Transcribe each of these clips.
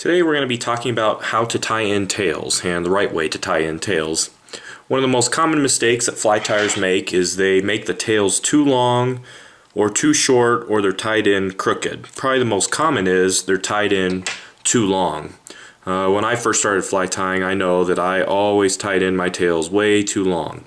Today we're going to be talking about how to tie in tails and the right way to tie in tails. One of the most common mistakes that fly tyers make is they make the tails too long or too short, or they're tied in crooked. Probably the most common is they're tied in too long. When I first started fly tying, I know that I always tied in my tails way too long.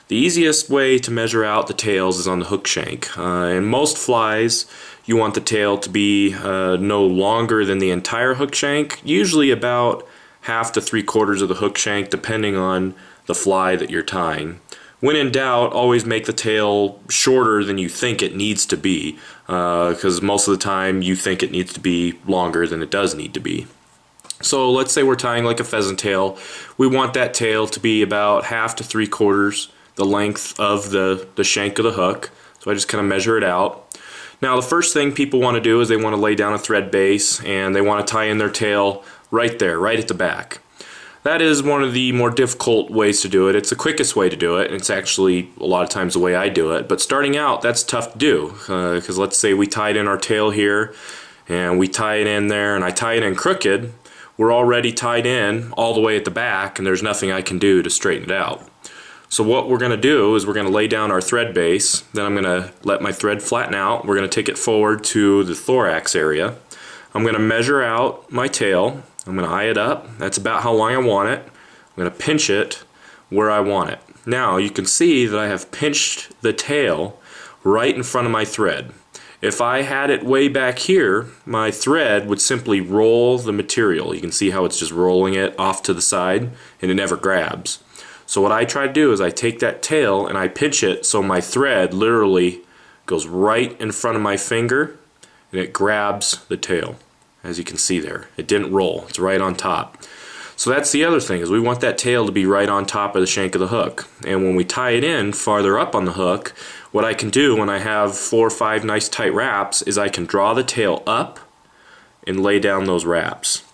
The easiest way to measure out the tails is on the hook shank. In most flies, you want the tail to be no longer than the entire hook shank, usually about half to 3/4 of the hook shank, depending on the fly that you're tying. When in doubt, always make the tail shorter than you think it needs to be, because most of the time you think it needs to be longer than it does need to be. So let's say we're tying like a pheasant tail. We want that tail to be about half to 3/4 the length of the shank of the hook. So I just kind of measure it out. Now the first thing people want to do is they want to lay down a thread base, and they want to tie in their tail right there, right at the back. That is one of the more difficult ways to do it. It's the quickest way to do it, and it's actually a lot of times the way I do it. But starting out, that's tough to do, because let's say we tied in our tail here, and we tie it in there, and I tie it in crooked. We're already tied in all the way at the back, and there's nothing I can do to straighten it out. So what we're going to do is we're going to lay down our thread base, then I'm going to let my thread flatten out. We're going to take it forward to the thorax area. I'm going to measure out my tail. I'm going to eye it up. That's about how long I want it. I'm going to pinch it where I want it. Now you can see that I have pinched the tail right in front of my thread. If I had it way back here, my thread would simply roll the material. You can see how it's just rolling it off to the side, and it never grabs. So what I try to do is I take that tail and I pinch it so my thread literally goes right in front of my finger, and it grabs the tail. As you can see there, it didn't roll, it's right on top. So that's the other thing, is we want that tail to be right on top of the shank of the hook. And when we tie it in farther up on the hook, what I can do when I have 4 or 5 nice tight wraps is I can draw the tail up and lay down those wraps.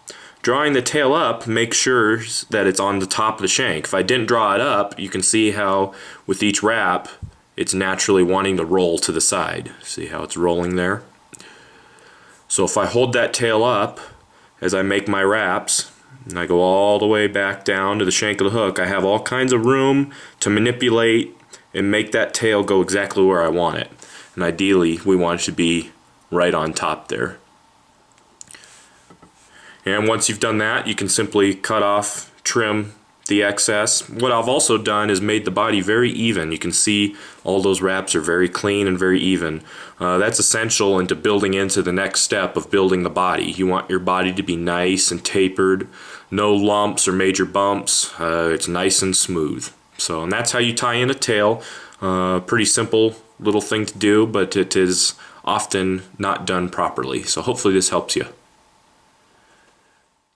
Drawing the tail up makes sure that it's on the top of the shank. If I didn't draw it up, you can see how with each wrap it's naturally wanting to roll to the side. See how it's rolling there? So if I hold that tail up as I make my wraps, and I go all the way back down to the shank of the hook, I have all kinds of room to manipulate and make that tail go exactly where I want it. And ideally, we want it to be right on top there. And once you've done that, you can simply cut off, trim the excess. What I've also done is made the body very even. You can see all those wraps are very clean and very even. That's essential into building into the next step of building the body. You want your body to be nice and tapered, no lumps or major bumps. It's nice and smooth. And that's how you tie in a tail. Pretty simple little thing to do, but it is often not done properly. So hopefully this helps you.